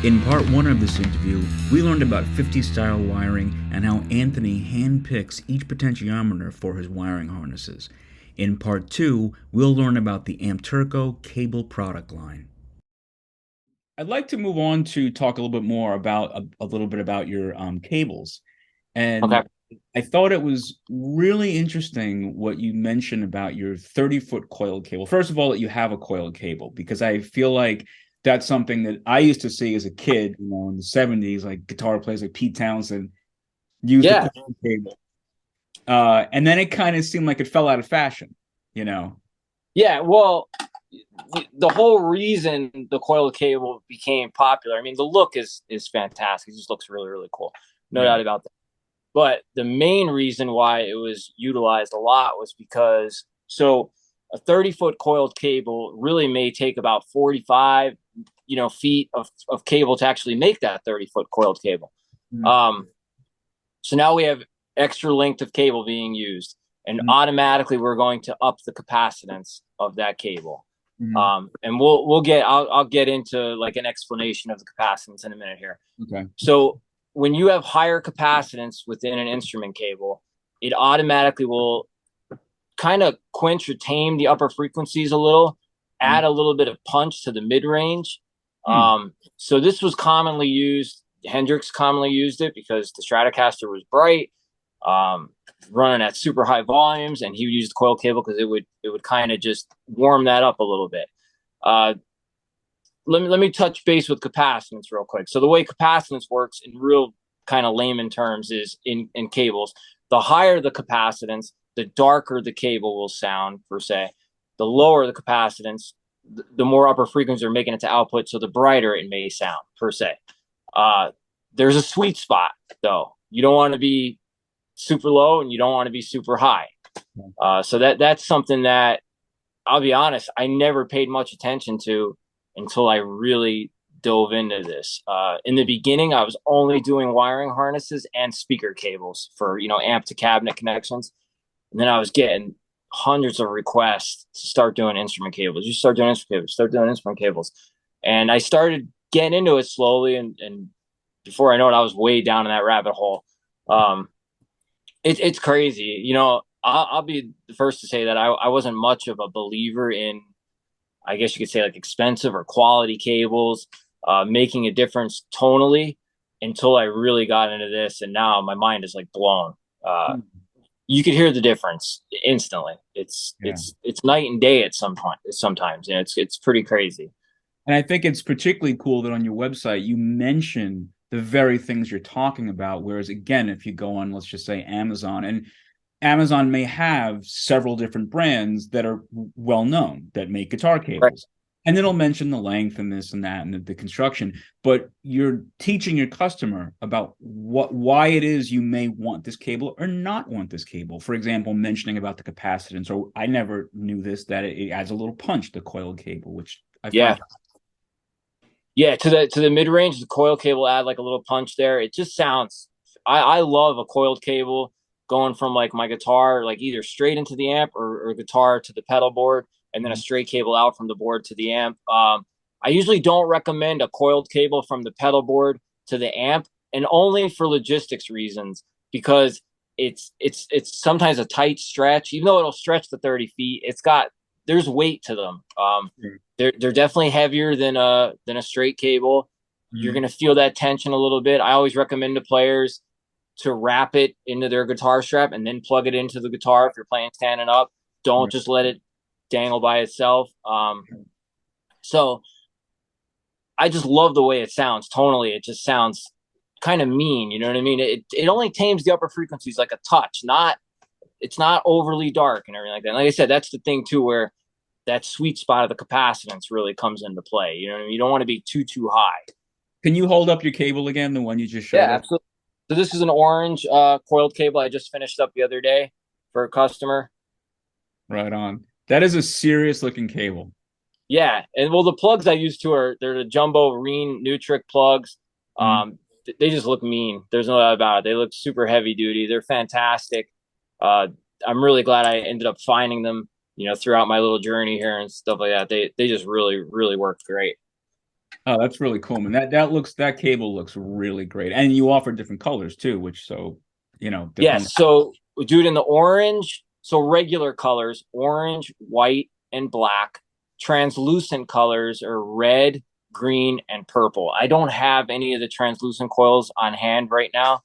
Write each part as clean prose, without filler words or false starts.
In part one of this interview, we learned about 50s style wiring and how Anthony handpicks each potentiometer for his wiring harnesses. In part two, we'll learn about the Ampturco cable product line. I'd like to move on to talk a little bit more about a little bit about your cables. Okay. And I thought it was really interesting what you mentioned about your 30-foot coiled cable. First of all, that you have a coiled cable, because I feel like that's something that I used to see as a kid, in the 70s, like guitar players like Pete Townsend used the Yeah. coiled cable. And then it kind of seemed like it fell out of fashion, you know? Yeah. Well, the whole reason the coiled cable became popular, I mean, the look is fantastic. It just looks really, really cool. No Yeah. doubt about that. But the main reason why it was utilized a lot was because a 30-foot coiled cable really may take about 45, feet of cable to actually make that 30-foot coiled cable. Mm-hmm. Um, so now we have extra length of cable being used, and automatically we're going to up the capacitance of that cable. Mm-hmm. And I'll get into like an explanation of the capacitance in a minute here. Okay. So when you have higher capacitance within an instrument cable, it automatically will kind of quench or tame the upper frequencies a little, add a little bit of punch to the mid range. Mm-hmm. So this was commonly used. Hendrix commonly used it because the Stratocaster was bright, um, running at super high volumes, and he would use the coil cable because it would kind of just warm that up a little bit. Uh, let me touch base with capacitance real quick. So the way capacitance works in real kind of layman terms is in cables. The higher the capacitance, the darker the cable will sound, per se. The lower the capacitance, the more upper frequencies are making it to output, so the brighter it may sound, per se. There's a sweet spot, though. You don't want to be super low and you don't want to be super high. So that's something that, I'll be honest, I never paid much attention to until I really dove into this. In the beginning, I was only doing wiring harnesses and speaker cables for, amp to cabinet connections. And then I was getting hundreds of requests to start doing instrument cables. You start doing instrument cables, start doing instrument cables. And I started getting into it slowly. And before I know it, I was way down in that rabbit hole. Um, it's crazy. I'll be the first to say that I wasn't much of a believer in, I guess you could say, like expensive or quality cables, making a difference tonally until I really got into this. And now my mind is like blown. You could hear the difference instantly. It's Yeah. it's it's night and day at some point. Sometimes, it's pretty crazy. And I think it's particularly cool that on your website you mention the very things you're talking about. Whereas, again, if you go on, let's just say Amazon, and Amazon may have several different brands that are well known that make guitar Right. cables. And then it'll mention the length and this and that and the construction. But you're teaching your customer about why it is you may want this cable or not want this cable. For example, mentioning about the capacitance, or I never knew this, that it adds a little punch, the coiled cable, which I Yeah. find. Yeah, to the mid range, the coil cable add like a little punch there. It just sounds. I love a coiled cable going from like my guitar, like either straight into the amp or guitar to the pedal board, and then a straight cable out from the board to the amp. I usually don't recommend a coiled cable from the pedal board to the amp, and only for logistics reasons, because it's sometimes a tight stretch. Even though it'll stretch the 30 feet, there's weight to them. They're definitely heavier than a straight cable. You're Mhm. gonna feel that tension a little bit. I always recommend to players to wrap it into their guitar strap and then plug it into the guitar if you're playing standing up. Don't Right. just let it dangle by itself. So I just love the way it sounds tonally. It just sounds kind of mean. You know what I mean? It only tames the upper frequencies like a touch. It's not overly dark and everything like that. And like I said, that's the thing too, where that sweet spot of the capacitance really comes into play. You know what I mean? You don't want to be too high. Can you hold up your cable again, the one you just Yeah, showed us? absolutely. So this is an orange coiled cable I just finished up the other day for a customer. Right on. That is a serious looking cable. Yeah, and well, the plugs I use too they're the jumbo Reen Nutric plugs. Mm. They just look mean. There's no doubt about it. They look super heavy duty. They're fantastic. Uh, I'm really glad I ended up finding them, throughout my little journey here and stuff like that. They just really work great. Oh, that's really cool, man. That cable looks really great, and you offer different colors too, which so depending. Yes. So we do it in the orange. So regular colors, orange, white, and black. Translucent colors are red, green, and purple. I don't have any of the translucent coils on hand right now.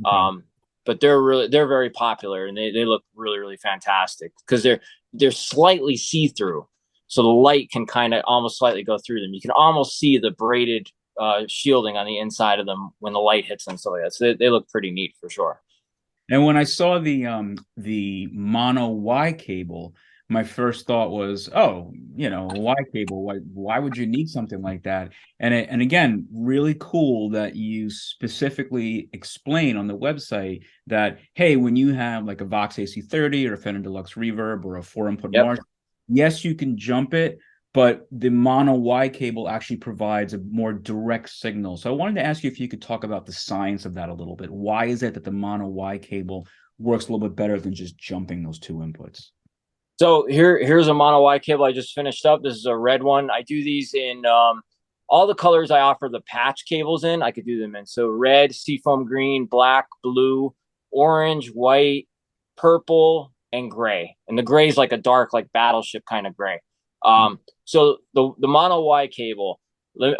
Okay. But they're very popular and they look really, really fantastic because they're slightly see-through. So the light can kind of almost slightly go through them. You can almost see the braided shielding on the inside of them when the light hits them. So yeah, so they look pretty neat for sure. And when I saw the mono Y cable, my first thought was, oh, Y cable. Why would you need something like that? And again, really cool that you specifically explain on the website that, hey, when you have like a Vox AC30 or a Fender Deluxe Reverb or a four input Yep. Marshall, yes, you can jump it, but the mono Y cable actually provides a more direct signal. So I wanted to ask you if you could talk about the science of that a little bit. Why is it that the mono Y cable works a little bit better than just jumping those two inputs? So here's a mono Y cable I just finished up. This is a red one. I do these in all the colors I offer the patch cables in. I could do them in so red, seafoam green, black, blue, orange, white, purple, and gray. And the gray is like a dark, like battleship kind of gray. So the mono Y cable.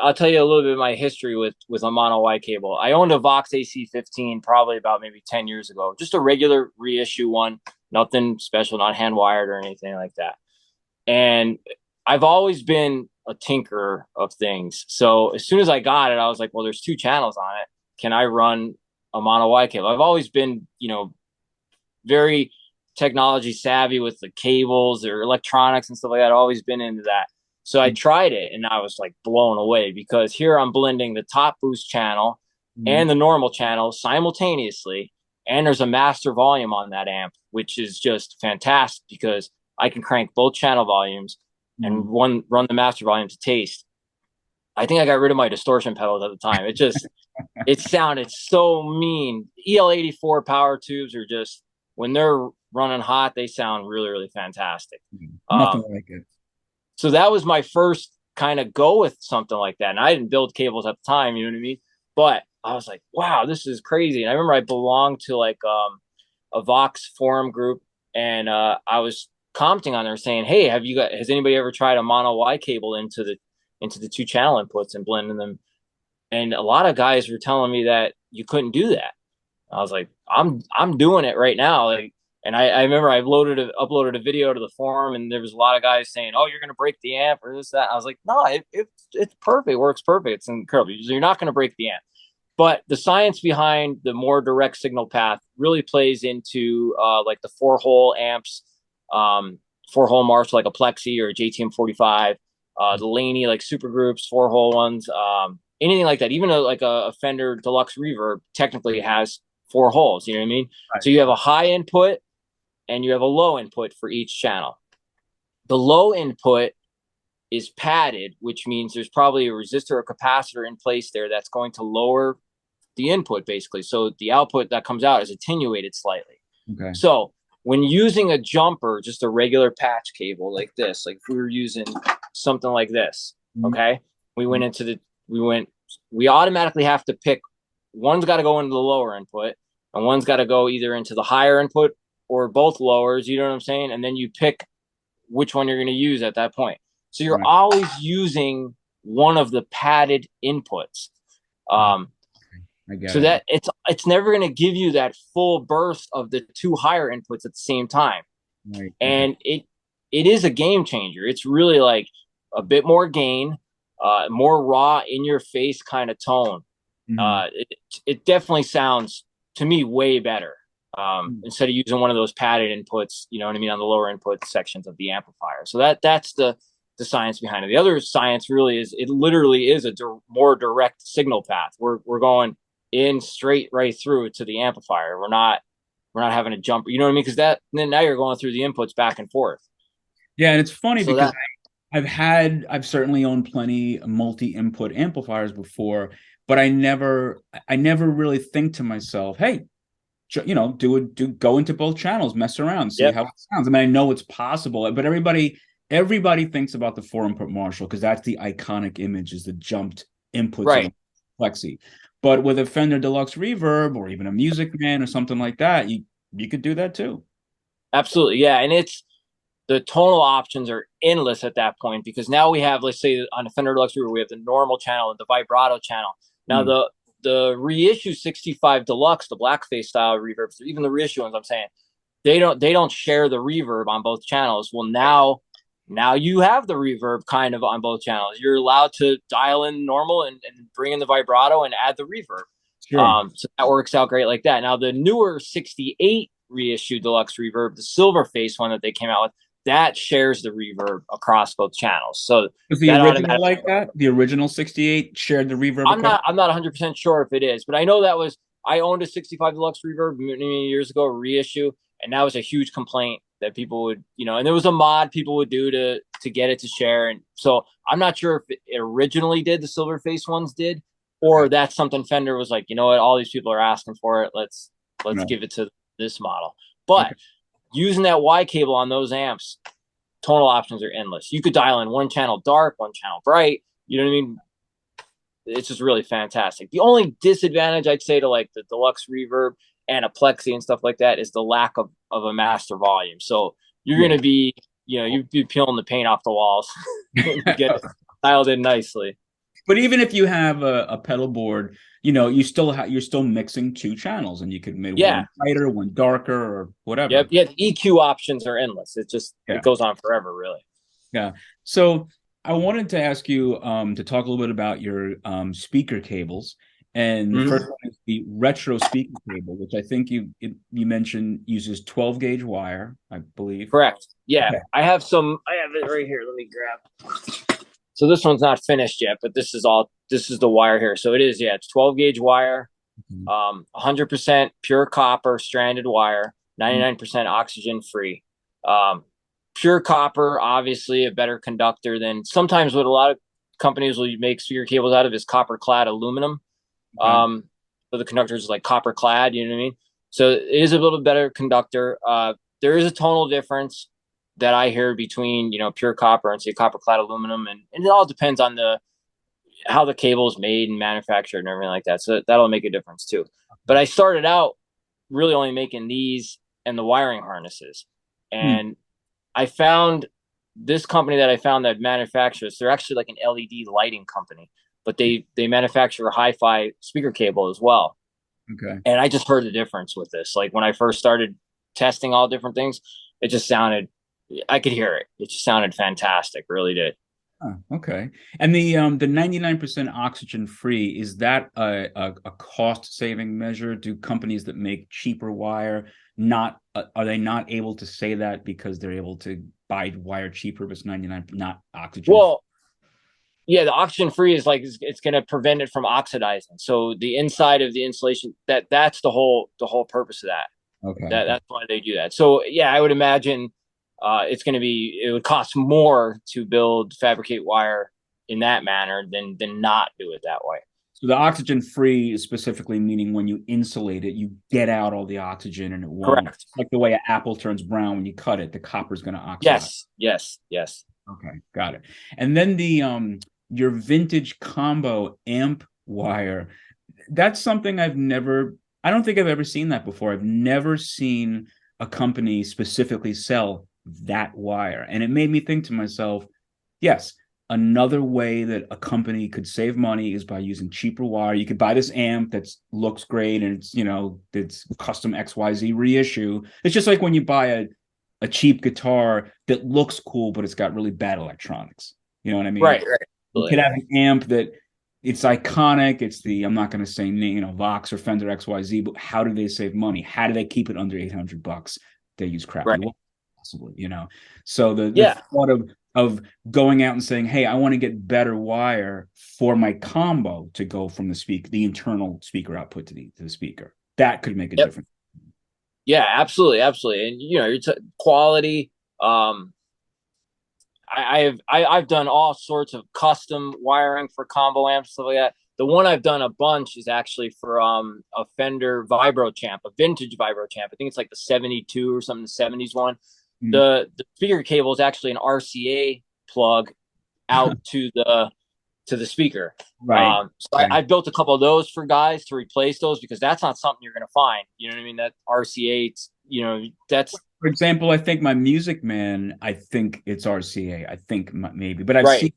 I'll tell you a little bit of my history with a mono Y cable. I owned a Vox AC15 probably about maybe 10 years ago, just a regular reissue one, nothing special, not hand wired or anything like that. And I've always been a tinkerer of things. So as soon as I got it, I was like, well, there's two channels on it. Can I run a mono Y cable? I've always been, very technology savvy with the cables or electronics and stuff like that. I've always been into that. So I tried it and I was like blown away because here I'm blending the top boost channel Mhm. and the normal channel simultaneously. And there's a master volume on that amp, which is just fantastic because I can crank both channel volumes and Mhm. run the master volume to taste. I think I got rid of my distortion pedals at the time. It sounded so mean. EL84 power tubes are just when they're running hot, they sound really, really fantastic. Nothing Um, like it. so that was my first kind of go with something like that. And I didn't build cables at the time, you know what I mean? But I was like, wow, this is crazy. And I remember I belonged to like a Vox forum group, and I was commenting on there saying, "Hey, has anybody ever tried a mono Y cable into the two channel inputs and blending them?" And a lot of guys were telling me that you couldn't do that. I was like, I'm doing it right now. Like, and I remember I uploaded a video to the forum, and there was a lot of guys saying, "Oh, you're gonna break the amp or this that." I was like, "No, it's perfect. It works perfect. It's incredible. You're not gonna break the amp." But the science behind the more direct signal path really plays into like the four-hole amps, four-hole Marshall like a Plexi or a JTM 45, the Laney like super groups, four-hole ones, anything like that. Even like a Fender Deluxe Reverb technically has four holes. You know what I mean? Right. So you have a high input and you have a low input for each channel. The low input is padded, which means there's probably a resistor or capacitor in place there that's going to lower the input basically. So the output that comes out is attenuated slightly. Okay. So when using a jumper, just a regular patch cable like this, like if we were using something like this, Mhm. okay, we automatically have to pick one's got to go into the lower input and one's got to go either into the higher input or both lowers, you know what I'm saying? And then you pick which one you're going to use at that point. So you're Right. always using one of the padded inputs. Ah, Um, I get so it. that it's never going to give you that full burst of the two higher inputs at the same time. Right. Okay. And it is a game changer. It's really like a bit more gain, more raw in your face kind of tone. Mhm. It definitely sounds to me way better. Instead of using one of those padded inputs, you know what I mean, on the lower input sections of the amplifier. So that's the science behind it. The other science really is it literally is a more direct signal path. We're going in straight right through to the amplifier. We're not having a jump. You know what I mean? Because then now you're going through the inputs back and forth. Yeah, and it's funny So because that I've certainly owned plenty multi-input amplifiers before, but I never really think to myself, hey, go into both channels, mess around, see yep. how it sounds. I mean, I know it's possible, but everybody everybody thinks about the four input Marshall because that's the iconic image, is the jumped inputs of Right. the Plexi. But with a Fender Deluxe Reverb or even a Music Man or something like that, you could do that too. Absolutely. Yeah. And the tonal options are endless at that point because now we have, let's say on a Fender Deluxe Reverb, we have the normal channel and the vibrato channel. Now Mm, the reissue 65 Deluxe, the blackface style reverbs, even the reissue ones, I'm saying they don't share the reverb on both channels. Well, now you have the reverb kind of on both channels. You're allowed to dial in normal and bring in the vibrato and add the reverb. sure. So that works out great like that. Now the newer 68 reissue deluxe reverb, the silver face one that they came out with, that shares the reverb across both channels. So Was the that original automatically, like that? The original 68 shared the reverb I'm across? not 100% sure if it is, but I know that was, I owned a 65 deluxe reverb many years ago, a reissue, and that was a huge complaint that people would, and there was a mod people would do to get it to share. And so I'm not sure if it originally did, the silver face ones did, Okay. or that's something Fender was like, you know what, all these people are asking for it. Let's No. give it to this model. But Okay. using that Y cable on those amps, tonal options are endless. You could dial in one channel dark, one channel bright. You know what I mean? It's just really fantastic. The only disadvantage I'd say to like the deluxe reverb and a plexi and stuff like that is the lack of a master volume. So you're Yeah. going to be, you'd be peeling the paint off the walls when you get it dialed in nicely. But even if you have a pedal board, you're still mixing two channels, and you could make Yeah. one brighter, one darker, or Yep. whatever. Yeah. The EQ options are endless. It Yeah. goes on forever, really. Yeah. So I wanted to ask you to talk a little bit about your speaker cables. And the first Mm-hmm. one is the retro speaker cable, which I think you mentioned uses 12 gauge wire, I believe. Correct. Yeah. Okay. I have it right here. Let me grab. So this one's not finished yet, but this is the wire here. So it is, yeah, it's 12 gauge wire, Mhm. 100% pure copper stranded wire, Mhm. 99% oxygen free. Um, Pure copper, obviously a better conductor than sometimes what a lot of companies will make speaker cables out of is copper clad aluminum. Okay. So the conductor is like copper clad, you know what I mean? So it is a little better conductor. There is a tonal difference that I hear between, pure copper and say copper clad aluminum. And it all depends on how the cable is made and manufactured and everything like that. So that'll make a difference too. But I started out really only making these and the wiring harnesses. Hmm. And I found this company that I found that manufactures, they're actually like an LED lighting company, but they manufacture a hi-fi speaker cable as well. Okay. And I just heard the difference with this. Like when I first started testing all different things, it just sounded, I could hear it. It just sounded fantastic, really did. Oh, okay. And the 99% oxygen free, is that a cost saving measure? Do companies that make cheaper wire not are they not able to say that because they're able to buy wire cheaper, but it's 99 not oxygen? Well, yeah, the oxygen free is like it's going to prevent it from oxidizing. So the inside of the insulation, that's the whole purpose of that. Okay. That's why they do that. So yeah, I would imagine it would cost more to fabricate wire in that manner than not do it that way. So the oxygen free is specifically meaning when you insulate it, you get out all the oxygen and it won't, Correct. like the way an apple turns brown when you cut it, the copper's going to oxidize. Yes. Yes. Yes. Okay, got it. And then the your vintage combo amp wire, that's something I don't think I've ever seen that before. I've never seen a company specifically sell that wire. And it made me think to myself, yes, another way that a company could save money is by using cheaper wire. You could buy this amp that looks great and it's custom XYZ reissue. It's just like when you buy a cheap guitar that looks cool, but it's got really bad electronics. You know what I mean? Right. Right. You could Absolutely. have an amp that it's iconic. It's I'm not going to say, Vox or Fender XYZ, but how do they save money? How do they keep it under $800? They use crappy Right. wire, possibly. So the Yeah. thought of going out and saying, hey, I want to get better wire for my combo to go from the internal speaker output to the speaker. That could make a Yep. difference. Yeah. Absolutely. Absolutely. And quality. I've done all sorts of custom wiring for combo amps, stuff like that. The one I've done a bunch is actually for a Fender Vibro Champ, a vintage Vibro Champ. I think it's like the 72 or something, the 70s one. Mm. The speaker cable is actually an RCA plug out to the speaker. Right. So Okay. I built a couple of those for guys to replace those because that's not something you're going to find. You know what I mean? That RCA, that's For example, I think my Music Man, I think it's RCA. I think maybe, but I've right. seen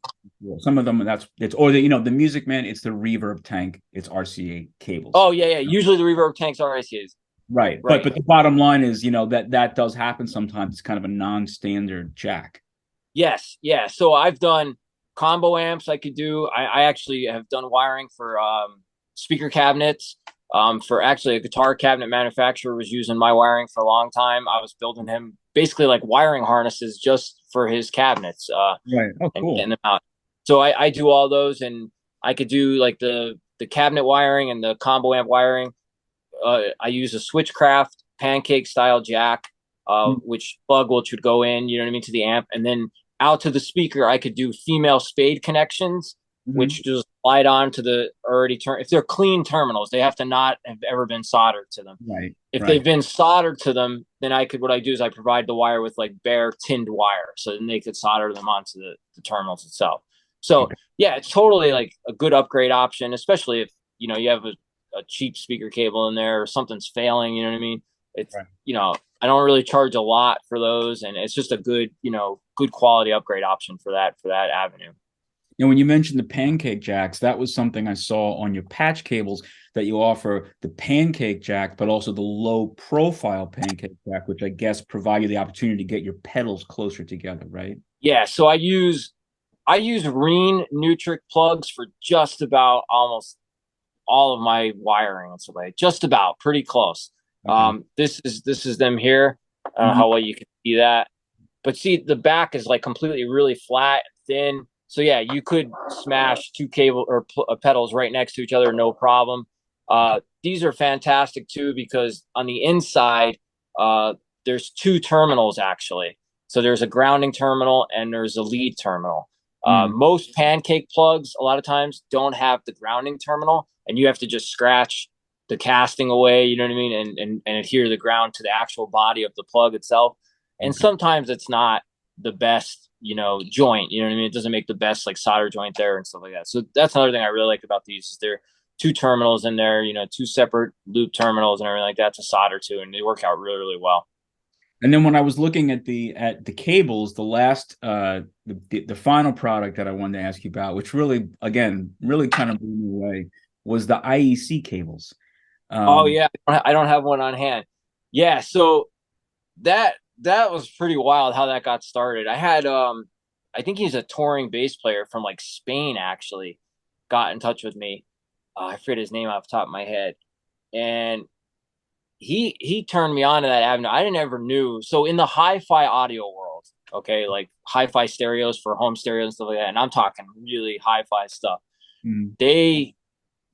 some of them. That's it's or the Music Man. It's the reverb tank. It's RCA cables. Oh yeah, yeah. Usually the reverb tanks are RCAs. Right. But Right. the bottom line is, that does happen sometimes. It's kind of a non-standard jack. Yes. Yeah. So I've done combo amps. I could do. I actually have done wiring for speaker cabinets. For actually a guitar cabinet manufacturer was using my wiring for a long time. I was building him basically like wiring harnesses just for his cabinets. Right. Oh, And cool. getting them out. So I do all those, and I could do like the cabinet wiring and the combo amp wiring. I use a Switchcraft pancake style jack, Mm. which plug which would go in, you know what I mean, to the amp, and then out to the speaker. I could do female spade connections, Mhm. which just slide on to the already turn. If they're clean terminals, they have to not have ever been soldered to them. Right. If Right. they've been soldered to them, then what I do is I provide the wire with like bare tinned wire, so then they could solder them onto the terminals itself. So Okay. yeah, it's totally like a good upgrade option, especially if you have a cheap speaker cable in there or something's failing. You know what I mean? It's Right. I don't really charge a lot for those, and it's just a good good quality upgrade option for that avenue. When you mentioned the pancake jacks, that was something I saw on your patch cables that you offer the pancake jack, but also the low profile pancake jack, which I guess provide you the opportunity to get your pedals closer together, right? Yeah, so I use Reen Nutric plugs for just about almost all of my wiring and stuff like that. Just about pretty close. Okay. This is them here. I don't know Mhm. how well you can see that, but see the back is like completely really flat and thin. So yeah, you could smash two cable or pedals right next to each other, no problem. These are fantastic too because on the inside, uh, there's two terminals actually. So there's a grounding terminal and there's a lead terminal. Mm. Most pancake plugs, a lot of times, don't have the grounding terminal, and you have to just scratch the casting away. You know what I mean, and adhere the ground to the actual body of the plug itself. And Okay. sometimes it's not the best, joint. You know what I mean? It doesn't make the best like solder joint there and stuff like that. So that's another thing I really like about these is they're two terminals in there, two separate loop terminals and everything like that to solder to, and they work out really, really well. And then when I was looking at the cables, the last the final product that I wanted to ask you about, which really again really kind of blew me away, was the IEC cables. Oh Um, yeah, I don't have one on hand. Yeah, so that was pretty wild how that got started. I think he's a touring bass player from like Spain actually got in touch with me. I forget his name off the top of my head. And he turned me on to that avenue. I didn't ever knew. So in the hi-fi audio world, okay, like hi-fi stereos for home stereos and stuff like that, and I'm talking really hi-fi stuff. mm, They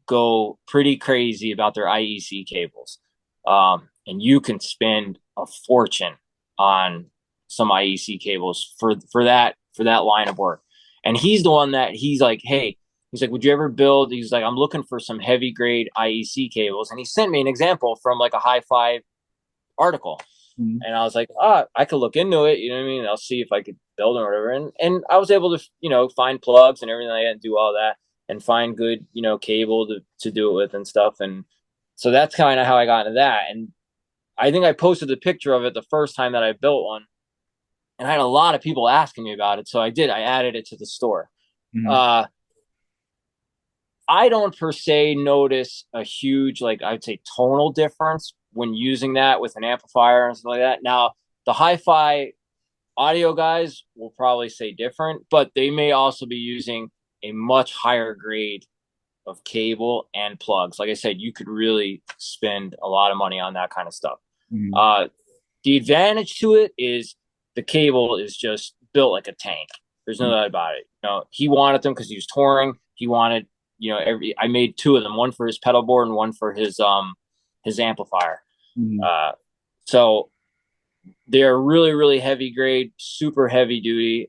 go pretty crazy about their IEC cables. And you can spend a fortune on some IEC cables for that line of work. And he's the one that he's like, hey, he's like, would you ever build? He's like, I'm looking for some heavy grade IEC cables, and he sent me an example from like a hi-fi article. mm. And I was like, I could look into it. You know what I mean? I'll see if I could build them or whatever. And I was able to, find plugs and everything like that and do all that and find good, cable to do it with and stuff. And so that's kind of how I got into that. And I think I posted a picture of it the first time that I built one. And I had a lot of people asking me about it. So I did. I added it to the store. Mhm. Uh, I don't per se notice a huge, like I'd say, tonal difference when using that with an amplifier and stuff like that. Now, the hi-fi audio guys will probably say different, but they may also be using a much higher grade of cable and plugs. Like I said, you could really spend a lot of money on that kind of stuff. Mhm. Uh, the advantage to it is the cable is just built like a tank. There's no doubt about it. He wanted them because he was touring. He wanted, I made two of them, one for his pedal board and one for his amplifier. Mhm. Uh, so they're really, really heavy grade, super heavy duty.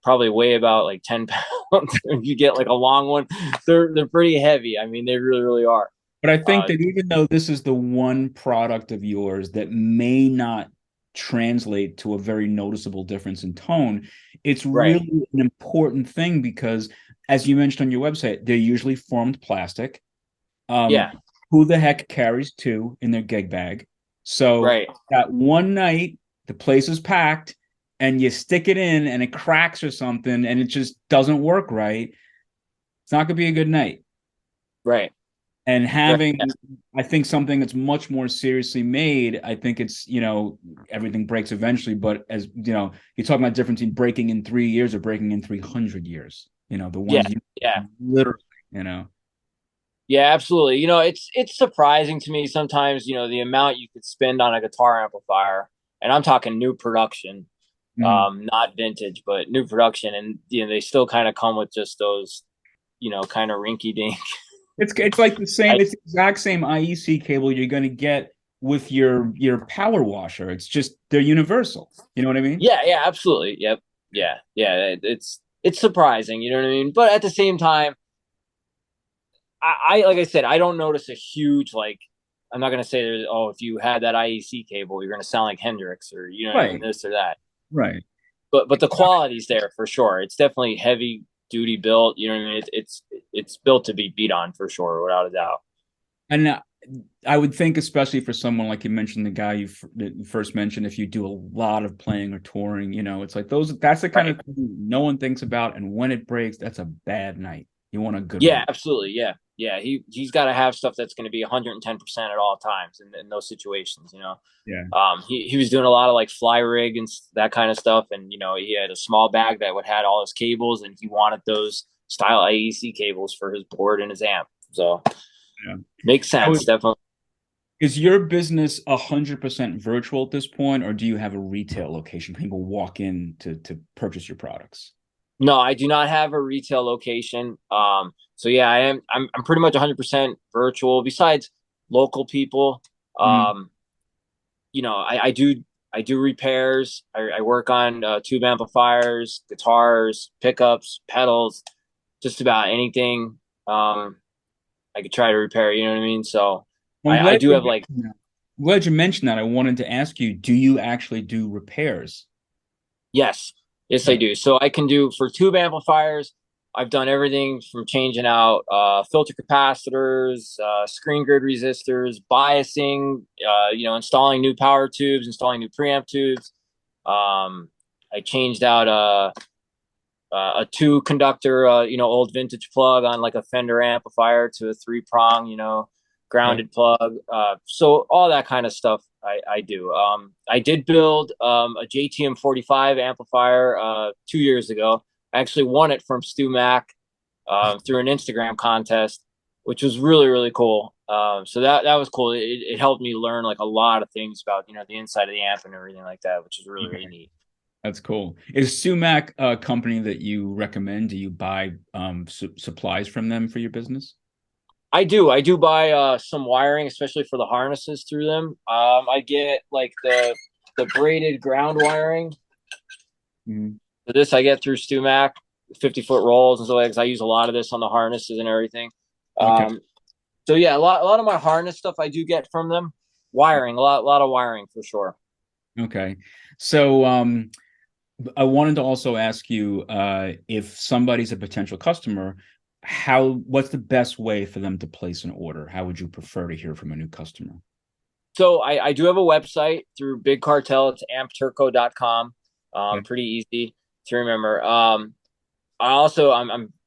Probably weigh about like 10 pounds. If you get like a long one, they're pretty heavy. I mean, they really, really are. But I think Uh, that even though this is the one product of yours that may not translate to a very noticeable difference in tone. It's Right. really an important thing because, as you mentioned on your website, they're usually formed plastic. Yeah. Um, who the heck carries two in their gig bag? So Right. that one night, the place is packed, and you stick it in, and it cracks or something, and it just doesn't work right. It's not going to be a good night. Right. And Right. having, I think, something that's much more seriously made, I think it's, everything breaks eventually, but as you're talking about difference in breaking in 3 years or breaking in 300 years, the Yeah. ones you Yeah. literally, you know. Yeah, absolutely. It's surprising to me sometimes, the amount you could spend on a guitar amplifier, and I'm talking new production, Mhm. not vintage, but new production, and they still kind of come with just those, kind of rinky dink. It's like the same, I it's the exact same IEC cable you're going to get with your power washer. It's just they're universal. You know what I mean? Yeah, yeah, absolutely. Yep. Yeah. Yeah, it's surprising, you know what I mean? But at the same time, I like I said, I don't notice a huge like. I'm not gonna say there's if you had that IEC cable, you're gonna sound like Hendrix or you know what I mean, Right, this or that. right. But the quality's there for sure. It's definitely heavy duty built. You know what I mean? It's built to be beat on for sure, without a doubt. And I would think, especially for someone like you mentioned, the guy that first mentioned, if you do a lot of playing or touring, it's like that's the kind Right. of thing no one thinks about. And when it breaks, that's a bad night. You want a good Yeah, one. absolutely. Yeah. Yeah. He's got to have stuff that's going to be 110% at all times in those situations, Yeah. He was doing a lot of like fly rig and that kind of stuff. And, he had a small bag that would had all his cables and he wanted those style IEC cables for his board and his amp. So Yeah. makes So sense. Definitely. is your business 100% virtual at this point, or do you have a retail location? People walk in to purchase your products. No, I do not have a retail location. So yeah, I'm pretty much 100% virtual. Besides local people, Mhm. um, I do repairs. I work on tube amplifiers, guitars, pickups, pedals, just about anything. I could try to repair. You know what I mean? So Well, I do have like I'm glad you mentioned that. I wanted to ask you, do you actually do repairs? yes, yes I Okay. do. So I can do for tube amplifiers. I've done everything from changing out filter capacitors, screen grid resistors, biasing, installing new power tubes, installing new preamp tubes. I changed out a two conductor, old vintage plug on like a Fender amplifier to a three prong, Okay. grounded plug. So all that kind of stuff I do. I did build a JTM 45 amplifier 2 years ago. I actually won it from Stu Mack through an Instagram contest, which was really, really cool. So that was cool. It helped me learn like a lot of things about, the inside of the amp and everything like that, which is really, really Okay. neat. That's cool. Is Sumac a company that you recommend? Do you buy supplies from them for your business? I do. I do buy some wiring, especially for the harnesses through them. I get like the braided ground wiring. Mhm. For this I get through StuMac, 50-foot rolls and so like. 'Cause I use a lot of this on the harnesses and everything. Okay. Um, so yeah, a lot of my harness stuff I do get from them. Wiring, a lot of wiring for sure. Okay. So I wanted to also ask you if somebody's a potential customer, what's the best way for them to place an order? How would you prefer to hear from a new customer? So I do have a website through Big Cartel. It's ampturco.com. Okay. Pretty easy to remember. I'm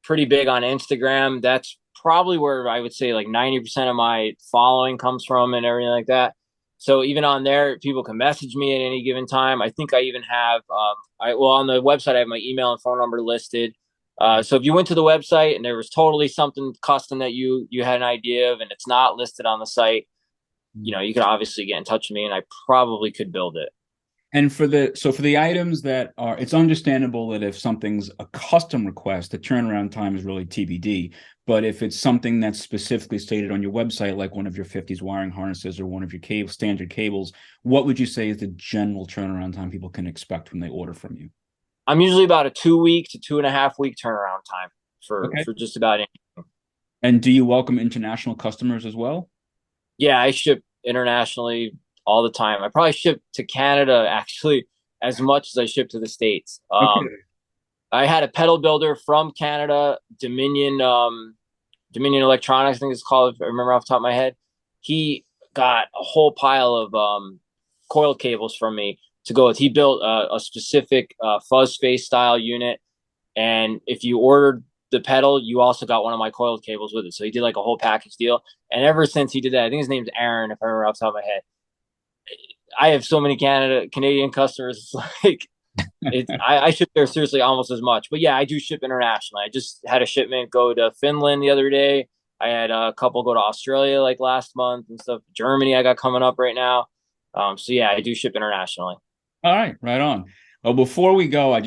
pretty big on Instagram. That's probably where I would say like 90% of my following comes from and everything like that. So even on there, people can message me at any given time. I think I even have on the website I have my email and phone number listed. So if you went to the website and there was totally something custom that you had an idea of and it's not listed on the site, you could obviously get in touch with me and I probably could build it. And for the items that are, it's understandable that if something's a custom request, the turnaround time is really TBD. But if it's something that's specifically stated on your website, like one of your 50s wiring harnesses or one of your standard cables, what would you say is the general turnaround time people can expect when they order from you? I'm usually about a 2 week to 2.5 week turnaround time for Okay. for just about anything. And do you welcome international customers as well? Yeah, I ship internationally all the time. I probably ship to Canada actually as much as I ship to the States. Okay. I had a pedal builder from Canada, Dominion Electronics, I think it's called, if I remember off the top of my head. He got a whole pile of coil cables from me to go with. He built a specific fuzz face style unit, and if you ordered the pedal, you also got one of my coiled cables with it. So he did like a whole package deal. And ever since he did that, I think his name's Aaron, if I remember off the top of my head. I have so many Canadian customers. It's like I ship there seriously almost as much. But yeah, I do ship internationally. I just had a shipment go to Finland the other day. I had a couple go to Australia like last month and stuff. Germany I got coming up right now. So yeah, I do ship internationally. All right, right on. Well, before we go, I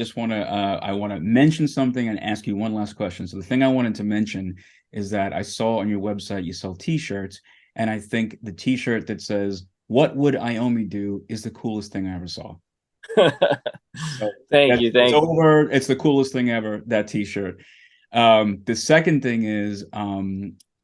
want to mention something and ask you one last question. So the thing I wanted to mention is that I saw on your website you sell T-shirts, and I think the T-shirt that says "What would Iomi do" is the coolest thing I ever saw. So Thank that's you, it's thank you. over. It's the coolest thing ever, that T-shirt. The second thing is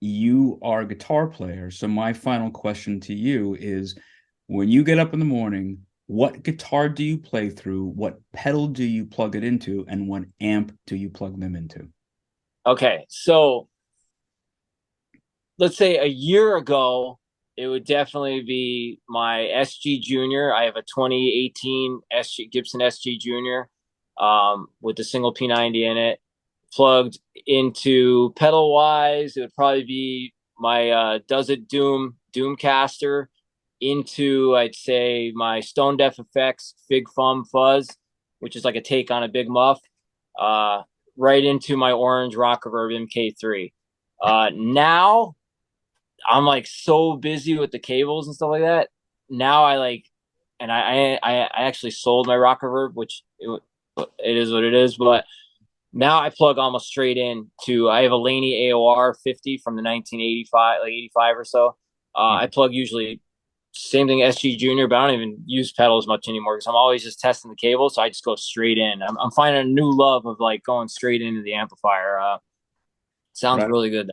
you are a guitar player. So my final question to you is when you get up in the morning, what guitar do you play through? What pedal do you plug it into? And what amp do you plug them into? Okay, so let's say a year ago, it would definitely be my SG Junior. I have a 2018 SG Gibson SG Junior with the single P90 in it. Plugged into pedal wise, it would probably be my Does It Doomcaster into, I'd say, my Stone Deaf Effects Fig Fum Fuzz, which is like a take on a big muff, uh, right into my orange Rock Reverb MK3. Now I'm like so busy with the cables and stuff like that. Now I like, and I actually sold my Rock Reverb, which it is what it is. But now I plug almost straight in to. I have a Laney AOR 50 from the 1985, like 85 or so. I plug usually same thing SG Junior, but I don't even use pedals much anymore because I'm always just testing the cable. So I just go straight in. I'm finding a new love of like going straight into the amplifier. Sounds Right. really good.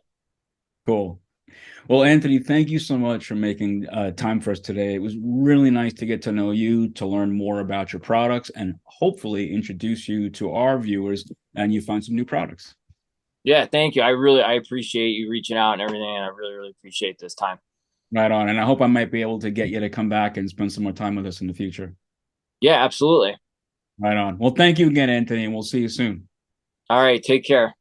Cool. Well, Anthony, thank you so much for making time for us today. It was really nice to get to know you, to learn more about your products, and hopefully introduce you to our viewers and you find some new products. Yeah, thank you. I appreciate you reaching out and everything, and I really appreciate this time. Right on. And I hope I might be able to get you to come back and spend some more time with us in the future. Yeah, absolutely. Right on. Well, thank you again, Anthony, and we'll see you soon. All right, take care.